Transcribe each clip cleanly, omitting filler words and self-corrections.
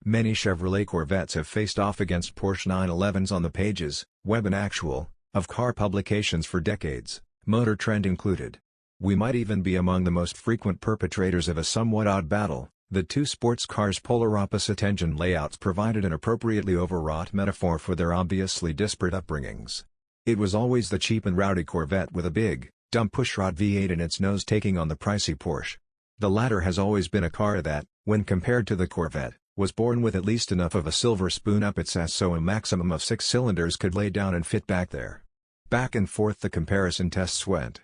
Many Chevrolet Corvettes have faced off against Porsche 911s on the pages, web and actual, of car publications for decades, Motor Trend included. We might even be among the most frequent perpetrators of a somewhat odd battle. The two sports cars' polar opposite engine layouts provided an appropriately overwrought metaphor for their obviously disparate upbringings. It was always the cheap and rowdy Corvette with a big, dumb pushrod V8 in its nose taking on the pricey Porsche. The latter has always been a car that, when compared to the Corvette, was born with at least enough of a silver spoon up its ass so a maximum of 6 cylinders could lay down and fit back there. Back and forth the comparison tests went.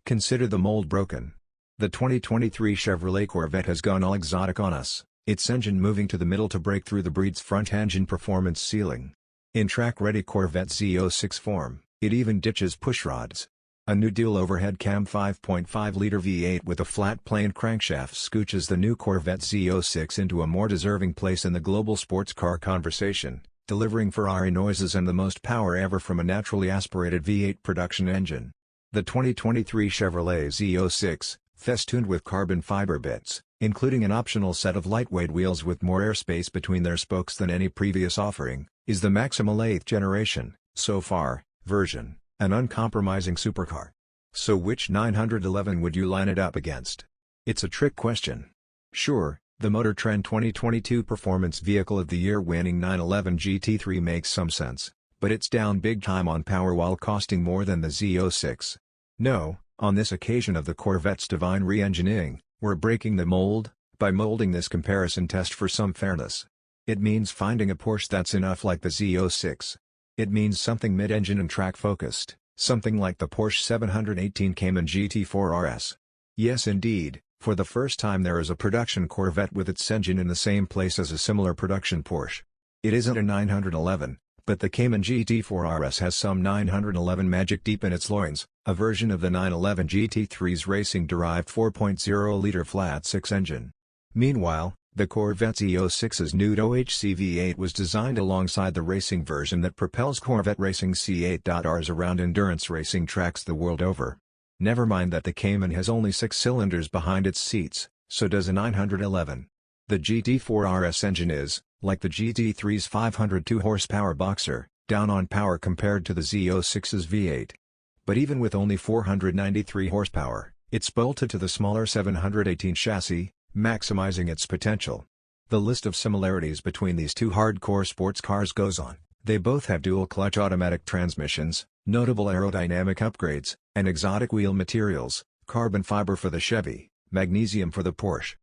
Consider the mold broken. The 2023 Chevrolet Corvette has gone all exotic on us, its engine moving to the middle to break through the breed's front-engine performance ceiling. In track-ready Corvette Z06 form, it even ditches pushrods. A new dual overhead cam 5.5-liter V8 with a flat plane crankshaft scooches the new Corvette Z06 into a more deserving place in the global sports car conversation, delivering Ferrari noises and the most power ever from a naturally aspirated V8 production engine. The 2023 Chevrolet Z06, festooned with carbon fiber bits, including an optional set of lightweight wheels with more airspace between their spokes than any previous offering, is the maximal 8th generation, so far, version. An uncompromising supercar. So which 911 would you line it up against? It's a trick question. Sure, the Motor Trend 2022 Performance Vehicle of the Year winning 911 GT3 makes some sense, but it's down big time on power while costing more than the Z06. No, on this occasion of the Corvette's divine re-engineering, we're breaking the mold, by molding this comparison test for some fairness. It means finding a Porsche that's enough like the Z06. It means something mid-engine and track-focused, something like the Porsche 718 Cayman GT4 RS. Yes indeed, for the first time there is a production Corvette with its engine in the same place as a similar production Porsche. It isn't a 911, but the Cayman GT4 RS has some 911 magic deep in its loins, a version of the 911 GT3's racing-derived 4.0-liter flat-six engine. Meanwhile, the Corvette Z06's new OHC V8 was designed alongside the racing version that propels Corvette racing C8Rs around endurance racing tracks the world over. Never mind that the Cayman has only 6 cylinders behind its seats, so does a 911. The GT4 RS engine is, like the GT3's 502 horsepower boxer, down on power compared to the Z06's V8. But even with only 493 horsepower, it's bolted to the smaller 718 chassis, maximizing its potential. The list of similarities between these two hardcore sports cars goes on. They both have dual-clutch automatic transmissions, notable aerodynamic upgrades, and exotic wheel materials, carbon fiber for the Chevy, magnesium for the Porsche.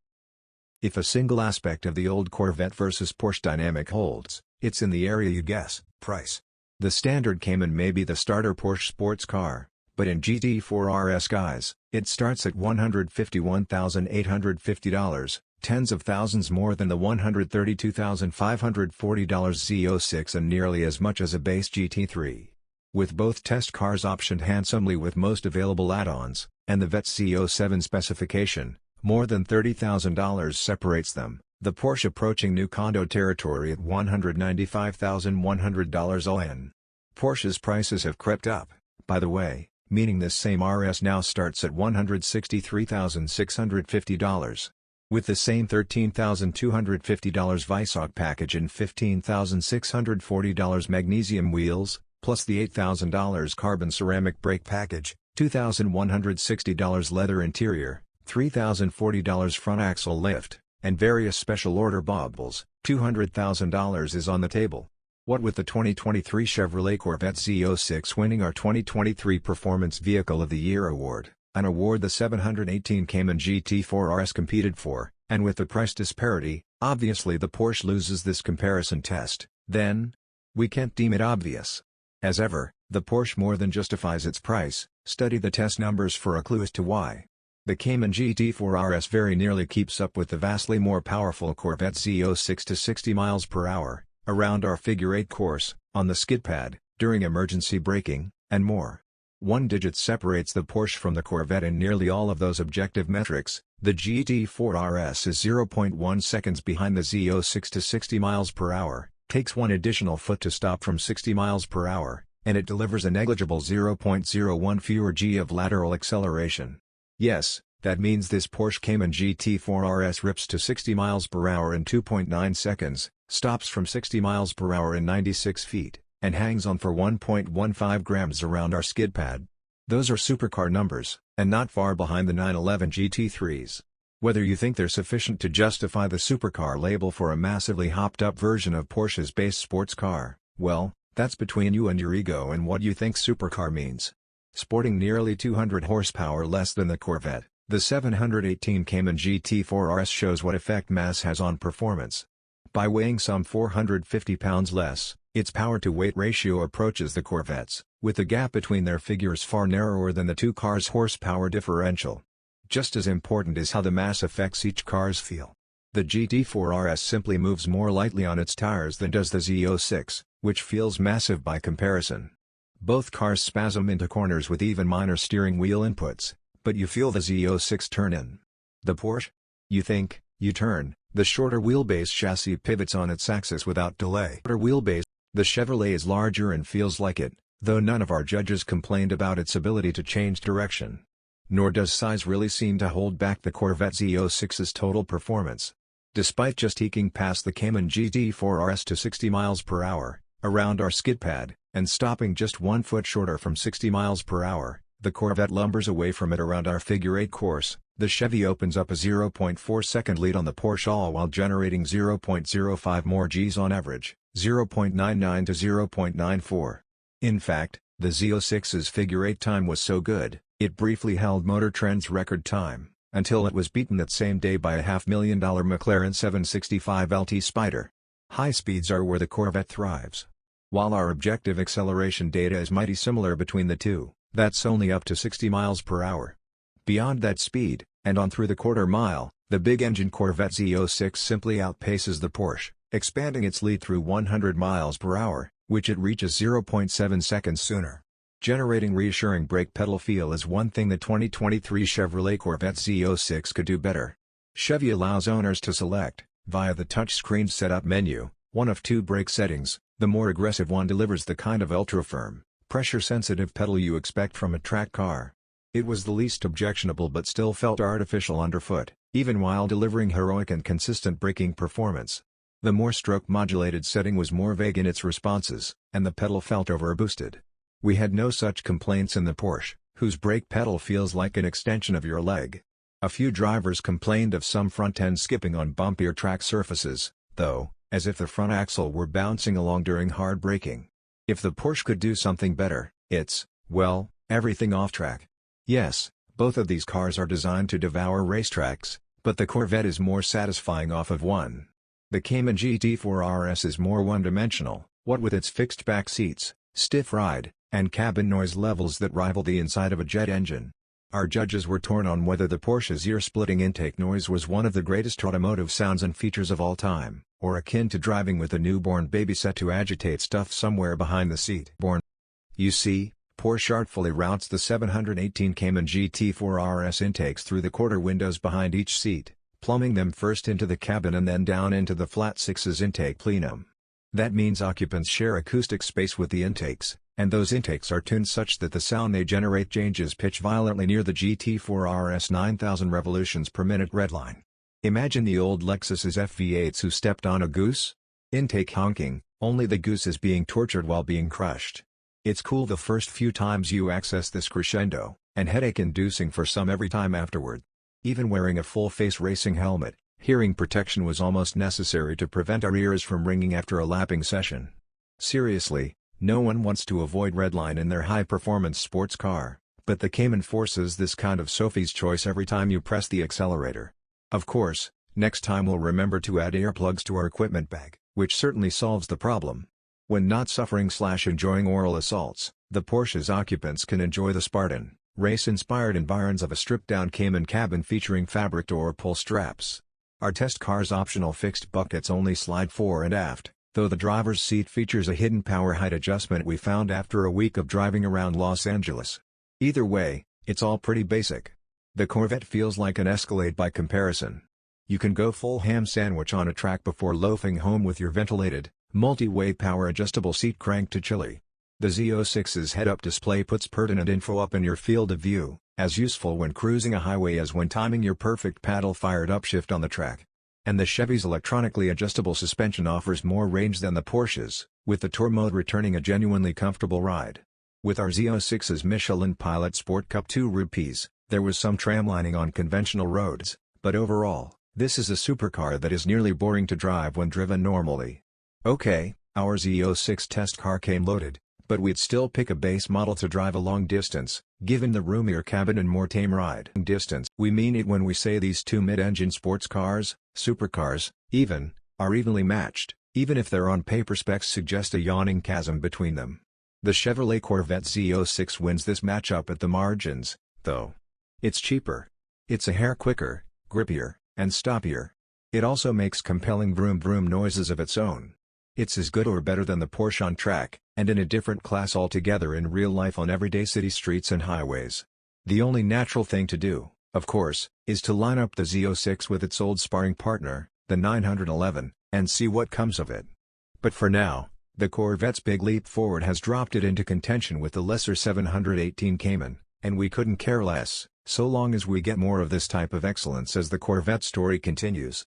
If a single aspect of the old Corvette versus Porsche dynamic holds, it's in the area you guess, price. The standard Cayman may be the starter Porsche sports car, but in GT4 RS guise, it starts at $151,850, tens of thousands more than the $132,540 Z06 and nearly as much as a base GT3. With both test cars optioned handsomely with most available add-ons, and the Vette Z07 specification, more than $30,000 separates them, the Porsche approaching new condo territory at $195,100 all in. Porsche's prices have crept up, by the way, meaning this same RS now starts at $163,650. With the same $13,250 Weissach package and $15,640 magnesium wheels, plus the $8,000 carbon ceramic brake package, $2,160 leather interior, $3,040 front axle lift, and various special order baubles, $200,000 is on the table. What with the 2023 Chevrolet Corvette Z06 winning our 2023 Performance Vehicle of the Year award, an award the 718 Cayman GT4 RS competed for, and with the price disparity, obviously the Porsche loses this comparison test, then? We can't deem it obvious. As ever, the Porsche more than justifies its price. Study the test numbers for a clue as to why. The Cayman GT4 RS very nearly keeps up with the vastly more powerful Corvette Z06 to 60 miles per hour, around our figure-8 course, on the skid pad, during emergency braking, and more. One digit separates the Porsche from the Corvette in nearly all of those objective metrics. The GT4 RS is 0.1 seconds behind the Z06 to 60 miles per hour, takes one additional foot to stop from 60 miles per hour, and it delivers a negligible 0.01 fewer g of lateral acceleration. Yes, that means this Porsche Cayman GT4 RS rips to 60 miles per hour in 2.9 seconds, stops from 60 miles per hour in 96 feet, and hangs on for 1.15 grams around our skid pad. Those are supercar numbers, and not far behind the 911 GT3s. Whether you think they're sufficient to justify the supercar label for a massively hopped-up version of Porsche's base sports car, well, that's between you and your ego and what you think supercar means. Sporting nearly 200 horsepower less than the Corvette, the 718 Cayman GT4 RS shows what effect mass has on performance. By weighing some 450 pounds less, its power-to-weight ratio approaches the Corvette's, with the gap between their figures far narrower than the two cars' horsepower differential. Just as important is how the mass affects each car's feel. The GT4 RS simply moves more lightly on its tires than does the Z06, which feels massive by comparison. Both cars spasm into corners with even minor steering wheel inputs, but you feel the Z06 turn in. The Porsche? You think, you turn, the shorter wheelbase chassis pivots on its axis without delay. The Chevrolet is larger and feels like it, though none of our judges complained about its ability to change direction. Nor does size really seem to hold back the Corvette Z06's total performance. Despite just eking past the Cayman GT4 RS to 60 miles per hour, around our skid pad, and stopping just 1 foot shorter from 60 miles per hour, the Corvette lumbers away from it around our figure-8 course. The Chevy opens up a 0.4-second lead on the Porsche, all while generating 0.05 more Gs on average, 0.99 to 0.94. In fact, the Z06's figure-8 time was so good, it briefly held Motor Trend's record time, until it was beaten that same day by a $500,000 McLaren 765 LT Spider. High speeds are where the Corvette thrives. While our objective acceleration data is mighty similar between the two, that's only up to 60 miles per hour. Beyond that speed, and on through the quarter mile, the big-engine Corvette Z06 simply outpaces the Porsche, expanding its lead through 100 miles per hour, which it reaches 0.7 seconds sooner. Generating reassuring brake pedal feel is one thing the 2023 Chevrolet Corvette Z06 could do better. Chevy allows owners to select, via the touchscreen setup menu, one of two brake settings. The more aggressive one delivers the kind of ultra-firm, pressure-sensitive pedal you expect from a track car. It was the least objectionable but still felt artificial underfoot, even while delivering heroic and consistent braking performance. The more stroke-modulated setting was more vague in its responses, and the pedal felt overboosted. We had no such complaints in the Porsche, whose brake pedal feels like an extension of your leg. A few drivers complained of some front-end skipping on bumpier track surfaces, though, as if the front axle were bouncing along during hard braking. If the Porsche could do something better, it's, well, everything off track. Yes, both of these cars are designed to devour racetracks, but the Corvette is more satisfying off of one. The Cayman GT4 RS is more one-dimensional, what with its fixed back seats, stiff ride, and cabin noise levels that rival the inside of a jet engine. Our judges were torn on whether the Porsche's ear-splitting intake noise was one of the greatest automotive sounds and features of all time, or akin to driving with a newborn baby set to agitate stuff somewhere behind the seat. You see, Porsche artfully routes the 718 Cayman GT4 RS intakes through the quarter windows behind each seat, plumbing them first into the cabin and then down into the flat sixes intake plenum. That means occupants share acoustic space with the intakes, and those intakes are tuned such that the sound they generate changes pitch violently near the GT4 RS 9,000 revolutions per minute redline. Imagine the old Lexus's FV8s who stepped on a goose? Intake honking, only the goose is being tortured while being crushed. It's cool the first few times you access this crescendo, and headache-inducing for some every time afterward. Even wearing a full-face racing helmet, hearing protection was almost necessary to prevent our ears from ringing after a lapping session. Seriously, no one wants to avoid redline in their high-performance sports car, but the Cayman forces this kind of Sophie's choice every time you press the accelerator. Of course, next time we'll remember to add earplugs to our equipment bag, which certainly solves the problem. When not suffering/enjoying oral assaults, the Porsche's occupants can enjoy the Spartan, race-inspired environs of a stripped-down Cayman cabin featuring fabric door pull straps. Our test car's optional fixed buckets only slide fore and aft, though the driver's seat features a hidden power height adjustment we found after a week of driving around Los Angeles. Either way, it's all pretty basic. The Corvette feels like an Escalade by comparison. You can go full ham sandwich on a track before loafing home with your ventilated, multi-way power adjustable seat cranked to chili. The Z06's head-up display puts pertinent info up in your field of view, as useful when cruising a highway as when timing your perfect paddle-fired upshift on the track. And the Chevy's electronically adjustable suspension offers more range than the Porsche's, with the Tour mode returning a genuinely comfortable ride. With our Z06's Michelin Pilot Sport Cup 2 rupees, there was some tramlining on conventional roads, but overall, this is a supercar that is nearly boring to drive when driven normally. Okay, our Z06 test car came loaded, but we'd still pick a base model to drive a long distance, given the roomier cabin and more tame ride distance. We mean it when we say these two mid-engine sports cars, supercars, even, are evenly matched, even if their on-paper specs suggest a yawning chasm between them. The Chevrolet Corvette Z06 wins this matchup at the margins, though. It's cheaper. It's a hair quicker, grippier, and stoppier. It also makes compelling vroom-vroom noises of its own. It's as good or better than the Porsche on track, and in a different class altogether in real life on everyday city streets and highways. The only natural thing to do, of course, is to line up the Z06 with its old sparring partner, the 911, and see what comes of it. But for now, the Corvette's big leap forward has dropped it into contention with the lesser 718 Cayman, and we couldn't care less, so long as we get more of this type of excellence as the Corvette story continues.